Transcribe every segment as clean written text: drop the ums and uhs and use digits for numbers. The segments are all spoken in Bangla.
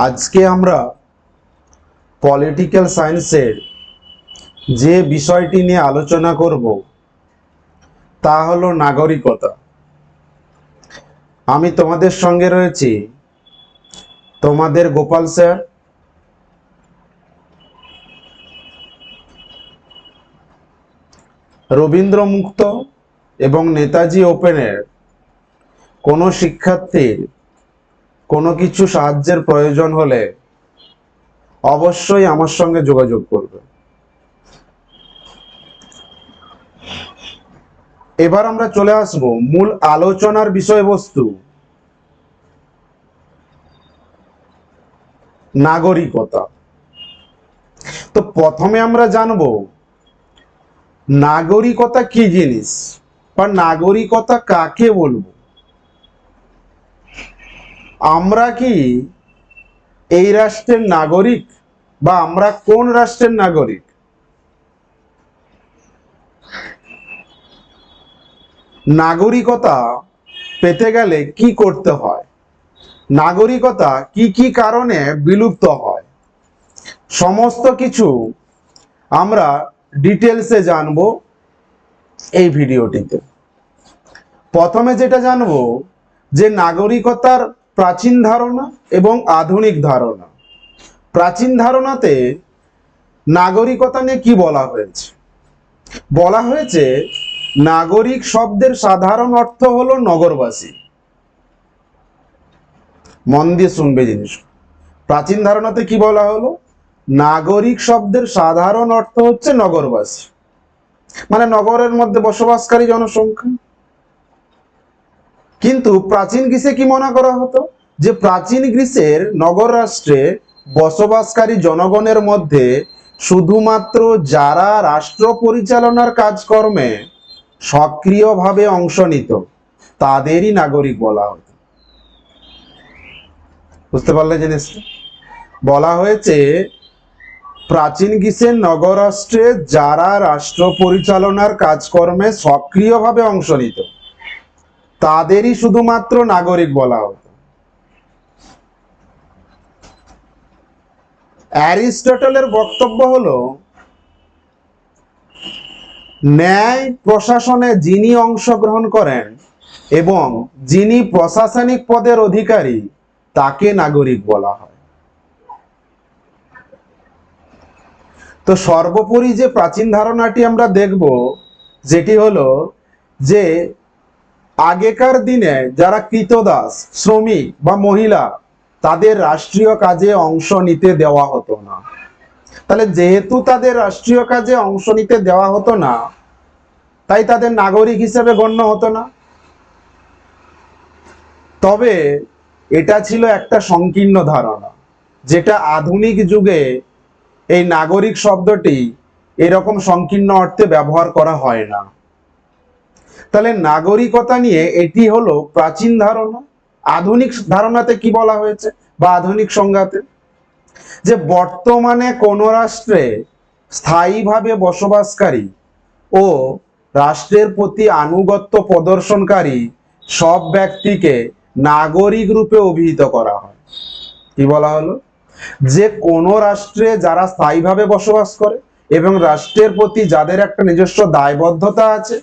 আজকে আমরা পলিটিক্যাল সায়েন্সের যে বিষয়টি নিয়ে আলোচনা করব তা হলো নাগরিকতা। আমি তোমাদের সঙ্গে রয়েছি তোমাদের গোপাল স্যার। রবীন্দ্র মুক্ত এবং নেতাজি ওপেনের কোনো শিক্ষার্থীর কোনো কিছু সাহায্যের প্রয়োজন হলে অবশ্যই আমার সঙ্গে যোগাযোগ করবে। এবার আমরা চলে আসব মূল আলোচনার বিষয়বস্তু, নাগরিকতা। তো প্রথমে আমরা জানব নাগরিকতা কি জিনিস বা নাগরিকতা কাকে বলবো। আমরা কি এই রাষ্ট্রের নাগরিক বা আমরা কোন রাষ্ট্রের নাগরিক? নাগরিকতা পেতে গেলে কি করতে হয়? নাগরিকতা কি কি কারণে বিলুপ্ত হয়? সমস্ত কিছু আমরা ডিটেলসে জানবো এই ভিডিওটিতে। প্রথমে যেটা জানবো যে নাগরিকতার প্রাচীন ধারণা এবং আধুনিক ধারণা। প্রাচীন ধারণাতে নাগরিকতা নিয়ে কি বলা হয়েছে? বলা হয়েছে নাগরিক শব্দের সাধারণ অর্থ হলো নগরবাসী। মন দিয়ে শুনবে জিনিস। প্রাচীন ধারণাতে কি বলা হলো? নাগরিক শব্দের সাধারণ অর্থ হচ্ছে নগরবাসী, মানে নগরের মধ্যে বসবাসকারী জনসংখ্যা। কিন্তু প্রাচীন গ্রিসে কি মনে করা হতো? যে প্রাচীন গ্রিসের নগর রাষ্ট্রে বসবাসকারী জনগণের মধ্যে শুধুমাত্র যারা রাষ্ট্র পরিচালনার কাজকর্মে সক্রিয়ভাবে অংশ নিত তাদেরই নাগরিক বলা হতো। বুঝতে পারলে জিনিসটা? বলা হয়েছে প্রাচীন গ্রিসের নগর রাষ্ট্রে যারা রাষ্ট্র পরিচালনার কাজকর্মে সক্রিয়ভাবে অংশ নিত তাদেরই শুধুমাত্র নাগরিক বলা হতো। অ্যারিস্টটলের বক্তব্য হলো ন্যায় প্রশাসনে যিনি অংশগ্রহণ করেন এবং যিনি প্রশাসনিক পদের অধিকারী তাকে নাগরিক বলা হয়। তো সর্বোপরি যে প্রাচীন ধারণাটি আমরা দেখব যেটি হলো যে আগেকার দিনে যারা কৃতদাস, শ্রমিক বা মহিলা তাদের রাষ্ট্রীয় কাজে অংশ নিতে দেওয়া হতো না। তাহলে যেহেতু তাদের রাষ্ট্রীয় কাজে অংশ নিতে দেওয়া হতো না, তাই তাদের নাগরিক হিসেবে গণ্য হতো না। তবে এটা ছিল একটা সংকীর্ণ ধারণা, যেটা আধুনিক যুগে এই নাগরিক শব্দটি এরকম সংকীর্ণ অর্থে ব্যবহার করা হয় না। তাহলে নাগরিকতা নিয়ে এটি হলো প্রাচীন ধারণা। আধুনিক ধারণাতে কি বলা হয়েছে বা আধুনিক সংজ্ঞাতে? যে বর্তমানে কোন রাষ্ট্রে স্থায়ীভাবে বসবাসকারী ও রাষ্ট্রের প্রতি আনুগত্য প্রদর্শনকারী সব ব্যক্তিকে নাগরিক রূপে অভিহিত করা হয়। কি বলা হলো? যে কোন রাষ্ট্রে যারা স্থায়ীভাবে বসবাস করে এবং রাষ্ট্রের প্রতি যাদের একটা নিজস্ব দায়বদ্ধতা আছে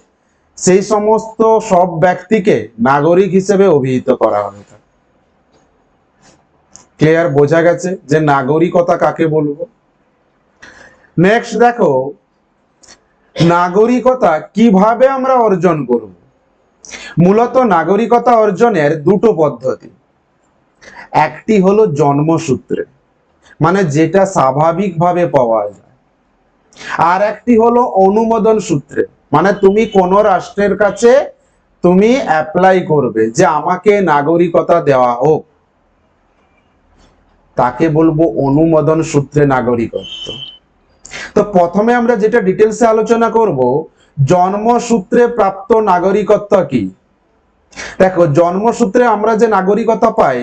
সেই সমস্ত সব ব্যক্তিকে নাগরিক হিসেবে অভিহিত করা হয়। ক্লিয়ার? বোঝা গেছে যে নাগরিকতা কাকে বলবো। নেক্সট দেখো নাগরিকতা কিভাবে আমরা অর্জন করব। মূলত নাগরিকতা অর্জনের দুটো পদ্ধতি। একটি হলো জন্মসূত্রে, মানে যেটা স্বাভাবিকভাবে পাওয়া যায়। আর একটি হলো অনুমোদন সূত্রে, মানে তুমি কোন রাষ্ট্রের কাছে তুমি অ্যাপ্লাই করবে যে আমাকে নাগরিকতা দেওয়া হোক, তাকে বলবো অনুমোদন সূত্রে নাগরিকত্ব। তো প্রথমে আমরা যেটা ডিটেলসে আলোচনা করব জন্মসূত্রে প্রাপ্ত নাগরিকত্ব কি। দেখো জন্মসূত্রে আমরা যে নাগরিকতা পাই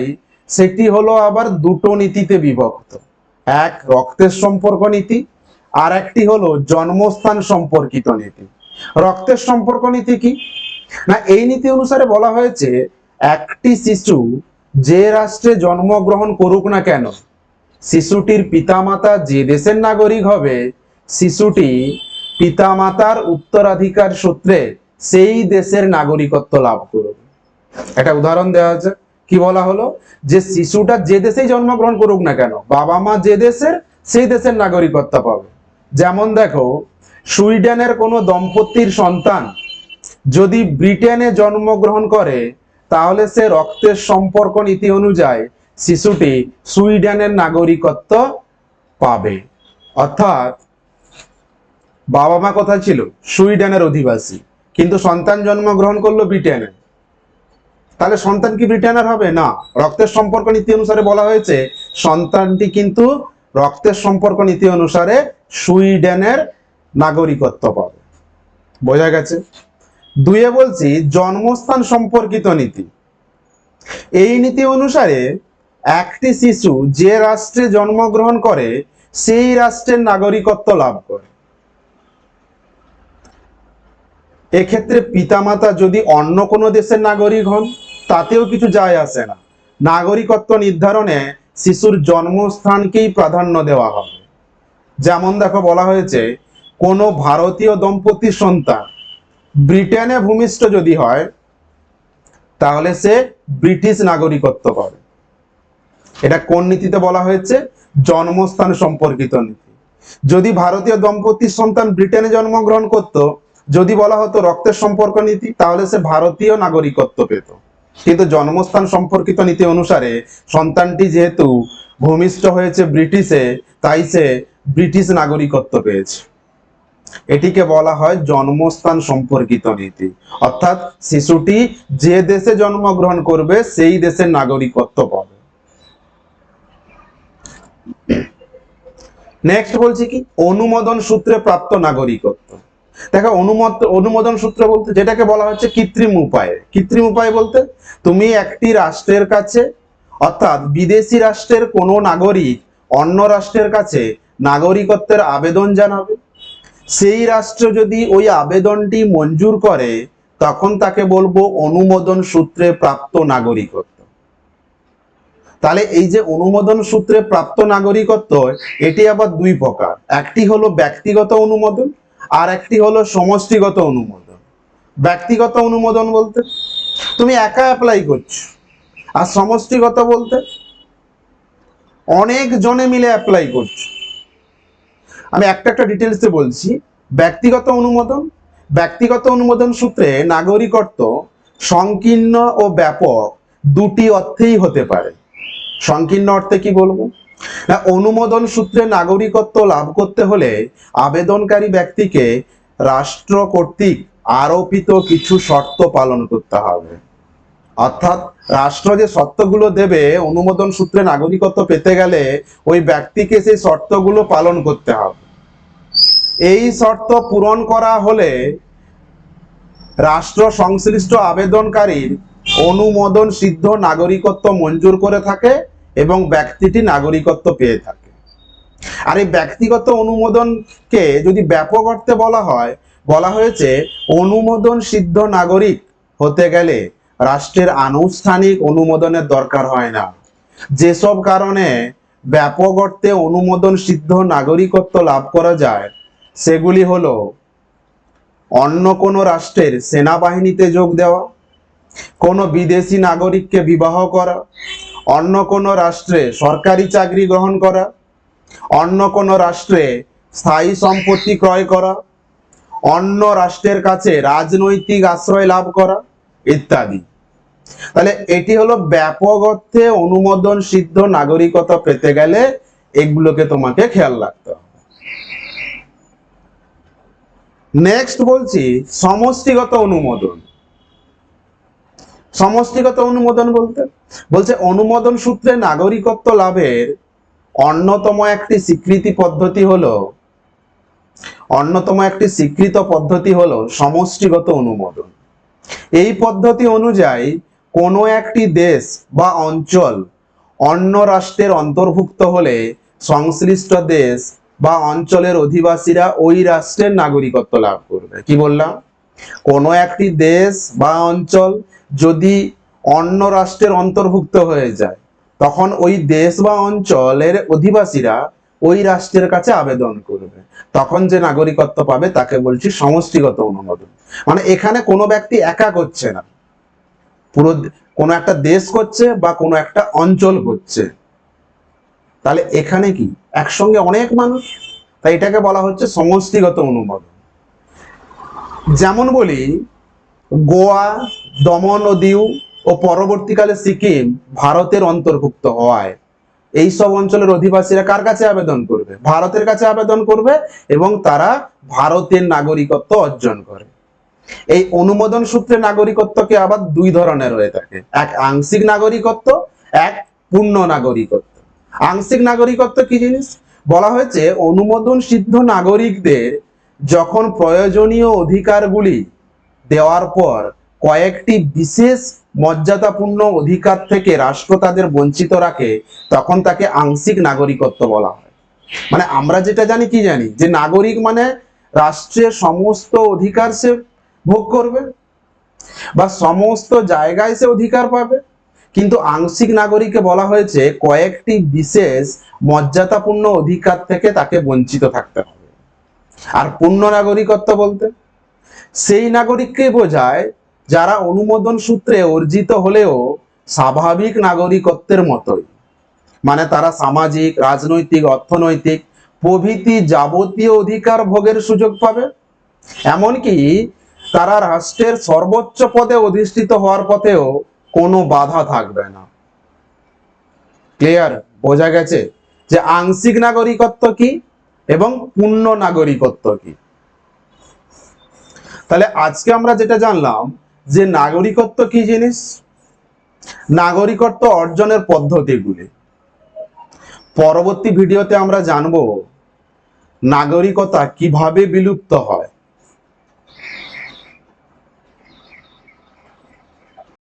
সেটি হলো আবার দুটো নীতিতে বিভক্ত। এক রক্তের সম্পর্ক নীতি, আর একটি হলো জন্মস্থান সম্পর্কিত নীতি। রক্তের সম্পর্ক নীতি কি না, এই নীতি অনুসারে বলা হয়েছে একটি শিশু যে রাষ্ট্রে জন্মগ্রহণ করুক না কেন, শিশুটির পিতামাতা যে দেশের নাগরিক হবে, শিশুটি পিতামাতার উত্তরাধিকার সূত্রে সেই দেশের নাগরিকত্ব লাভ করবে। একটা উদাহরণ দেওয়া আছে, কি বলা হলো, যে শিশুটা যে দেশেই জন্মগ্রহণ করুক না কেন, বাবা মা যে দেশের, সেই দেশের নাগরিকত্ব পাবে। যেমন দেখো, সুইডেনের কোনো দম্পতির সন্তান যদি ব্রিটেনে জন্মগ্রহণ করে, তাহলে সে রক্তের সম্পর্ক নীতি অনুযায়ী শিশুটি সুইডেনের নাগরিকত্ব পাবে। অর্থাৎ বাবা মা কোথায় ছিল? সুইডেনের অধিবাসী, কিন্তু সন্তান জন্মগ্রহণ করলো ব্রিটেনে, তাহলে সন্তান কি ব্রিটেনের হবে? না, রক্তের সম্পর্ক নীতি অনুসারে বলা হয়েছে সন্তানটি কিন্তু রক্তের সম্পর্ক নীতি অনুসারে সুইডেনের নাগরিকত্ব পাবে। বোঝা গেছে? দুইয়ে বলছি জন্মস্থান সম্পর্কিত নীতি। এই নীতি অনুসারে একটি শিশু যে রাষ্ট্রে জন্মগ্রহণ করে সেই রাষ্ট্রের নাগরিকত্ব লাভ করে। এক্ষেত্রে পিতামাতা যদি অন্য কোনো দেশের নাগরিক হন, তাতেও কিছু যায় আসে না। নাগরিকত্ব নির্ধারণে শিশুর জন্মস্থানকেই প্রাধান্য দেওয়া হবে। যেমন দেখো, বলা হয়েছে কোনো ভারতীয় দম্পতির সন্তান ব্রিটেনে ভূমিষ্ঠ যদি হয়, তাহলে সে ব্রিটিশ নাগরিকত্ব পাবে। এটা কোন নীতিতে বলা হয়েছে? জন্মস্থান সম্পর্কিত নীতি। যদি ভারতীয় দম্পতির সন্তান ব্রিটেনে জন্মগ্রহণ করত, যদি বলা হতো রক্তের সম্পর্ক নীতি, তাহলে সে ভারতীয় নাগরিকত্ব পেত। কিন্তু জন্মস্থান সম্পর্কিত নীতি অনুসারে সন্তানটি যেহেতু ভূমিষ্ঠ হয়েছে ব্রিটিশে, তাই সে ব্রিটিশ নাগরিকত্ব পেয়েছে। এটিকে বলা হয় জন্মস্থান সম্পর্কিত নীতি। অর্থাৎ শিশুটি যে দেশে জন্মগ্রহণ করবে সেই দেশের নাগরিকত্ব পাবে। নেক্সট বলছি কি, অনুমোদন সূত্রে প্রাপ্ত নাগরিকত্ব। দেখো, অনুমোদন সূত্র বলতে যেটাকে বলা হচ্ছে কৃত্রিম উপায়ে। কৃত্রিম উপায় বলতে তুমি একটি রাষ্ট্রের কাছে, অর্থাৎ বিদেশি রাষ্ট্রের কোনো নাগরিক অন্য রাষ্ট্রের কাছে নাগরিকত্বের আবেদন জানাবে, সেই রাষ্ট্র যদি ওই আবেদনটি মঞ্জুর করে, তখন তাকে বলবো অনুমোদন সূত্রে প্রাপ্ত নাগরিকত্ব। তাহলে এই যে অনুমোদন সূত্রে প্রাপ্ত নাগরিকত্ব, এটি আবার দুই প্রকার। একটি হলো ব্যক্তিগত অনুমোদন, আর একটি হলো সমষ্টিগত অনুমোদন। ব্যক্তিগত অনুমোদন বলতে তুমি একা অ্যাপ্লাই করছো, আর সমষ্টিগত বলতে অনেক জনে মিলে অ্যাপ্লাই করছো। আমি একটা ডিটেলসে বলছি। ব্যক্তিগত অনুমোদন সূত্রে নাগরিকত্ব সংকীর্ণ ও ব্যাপক দুটি অর্থেই হতে পারে। সংকীর্ণ অর্থে কি বলবো না, অনুমোদন সূত্রে নাগরিকত্ব লাভ করতে হলে আবেদনকারী ব্যক্তিকে রাষ্ট্র কর্তৃক আরোপিত কিছু শর্ত পালন করতে হবে। অর্থাৎ রাষ্ট্র যে শর্তগুলো দেবে অনুমোদন সূত্রে নাগরিকত্ব পেতে গেলে, ওই ব্যক্তিকে সেই শর্তগুলো পালন করতে হবে। এই শর্ত পূরণ করা হলে রাষ্ট্র সংশ্লিষ্ট আবেদনকারীর অনুমোদন সিদ্ধ নাগরিকত্ব মঞ্জুর করে থাকে এবং ব্যক্তিটি নাগরিকত্ব পেয়ে থাকে। আর এই ব্যক্তিগত অনুমোদনকে যদি ব্যাপক অর্থে বলা হয়েছে অনুমোদন সিদ্ধ নাগরিক হতে গেলে রাষ্ট্রের আনুষ্ঠানিক অনুমোদনের দরকার হয় না। যেসব কারণে ব্যাপক অর্থে অনুমোদন সিদ্ধ নাগরিকত্ব লাভ করা যায়, সেগুলি হলো অন্য কোনো রাষ্ট্রের সেনাবাহিনীতে যোগ দেওয়া, কোনো বিদেশি নাগরিককে বিবাহ করা, অন্য কোনো রাষ্ট্রে সরকারি চাকরি গ্রহণ করা, অন্য কোনো রাষ্ট্রে স্থায়ী সম্পত্তি ক্রয় করা, অন্য রাষ্ট্রের কাছে রাজনৈতিক আশ্রয় লাভ করা ইত্যাদি। তাহলে এটি হলো ব্যাপক অর্থে অনুমোদন সিদ্ধ নাগরিকতা পেতে গেলে এগুলোকে তোমাকে খেয়াল রাখতে হবে। নেক্সট বলছি সমষ্টিগত অনুমোদন। সমষ্টিগত অনুমোদন বলছে অনুমোদন সূত্রে নাগরিকত্ব লাভের অন্যতম একটি স্বীকৃত পদ্ধতি হলো সমষ্টিগত অনুমোদন। এই পদ্ধতি অনুযায়ী কোনো একটি দেশ বা অঞ্চল অন্য রাষ্ট্রের অন্তর্ভুক্ত হলে সংশ্লিষ্ট দেশ বা অঞ্চলের অধিবাসীরা ওই রাষ্ট্রের নাগরিকত্ব লাভ করবে। কি বললাম? কোনো একটি দেশ বা অঞ্চল যদি অন্য রাষ্ট্রের অন্তর্ভুক্ত হয়ে যায়, তখন ওই দেশ বা অঞ্চলের অধিবাসীরা ওই রাষ্ট্রের কাছে আবেদন করবে, তখন যে নাগরিকত্ব পাবে তাকে বলছি সমষ্টিগত অনুমোদন। মানে এখানে কোনো ব্যক্তি একা করছে না, পুরো কোনো একটা দেশ করছে বা কোনো একটা অঞ্চল করছে। তাহলে এখানে কি একসঙ্গে অনেক মানুষ, তাই এটাকে বলা হচ্ছে সমষ্টিগত অনুমোদন। যেমন বলি, গোয়া, দমন ও দিউ ও পরবর্তীকালে সিকিম ভারতের অন্তর্ভুক্ত হওয়ায় এইসব অঞ্চলের অধিবাসীরা কার কাছে আবেদন করবে? ভারতের কাছে আবেদন করবে এবং তারা ভারতের নাগরিকত্ব অর্জন করে। এই অনুমোদন সূত্রে নাগরিকত্বকে আবার দুই ধরনের হয়ে থাকে, এক আংশিক নাগরিকত্ব, এক পূর্ণ নাগরিকত্ব। আংশিক নাগরিকত্ব কি জিনিস? বলা হয়েছে অনুমোদন সিদ্ধ নাগরিকদের যখন প্রয়োজনীয় অধিকারগুলি দেওয়ার পর কয়েকটি বিশেষ মর্যাদাপূর্ণ অধিকার থেকে রাষ্ট্র তাদের বঞ্চিত রাখে, তখন তাকে আংশিক নাগরিকত্ব বলা হয়। মানে আমরা যেটা জানি, কি জানি, যে নাগরিক মানে রাষ্ট্রের সমস্ত অধিকার সে ভোগ করবে বা সমস্ত জায়গায় সে অধিকার পাবে, কিন্তু আংশিক নাগরিককে বলা হয়েছে কয়েকটি বিশেষ মর্যাদাপূর্ণ অধিকার থেকে তাকে বঞ্চিত থাকতে হবে। আর পূর্ণ নাগরিকত্ব বলতে সেই নাগরিককে বোঝায় যারা অনুমোদন সূত্রে অর্জিত হলেও স্বাভাবিক নাগরিকত্বের মতোই, মানে তারা সামাজিক, রাজনৈতিক, অর্থনৈতিক প্রভৃতি যাবতীয় অধিকার ভোগের সুযোগ পাবে, এমনকি তারা রাষ্ট্রের সর্বোচ্চ পদে অধিষ্ঠিত হওয়ার পথেও কোনো বাধা থাকবে না। ক্লিয়ার? বোঝা গেছে যে আংশিক নাগরিকত্ব কি এবং পূর্ণ নাগরিকত্ব কি। তাহলে আজকে আমরা যেটা জানলাম যে নাগরিকত্ব কি জিনিস, নাগরিকত্ব অর্জনের পদ্ধতিগুলি। পরবর্তী ভিডিওতে আমরা জানবো নাগরিকতা কিভাবে বিলুপ্ত হয়।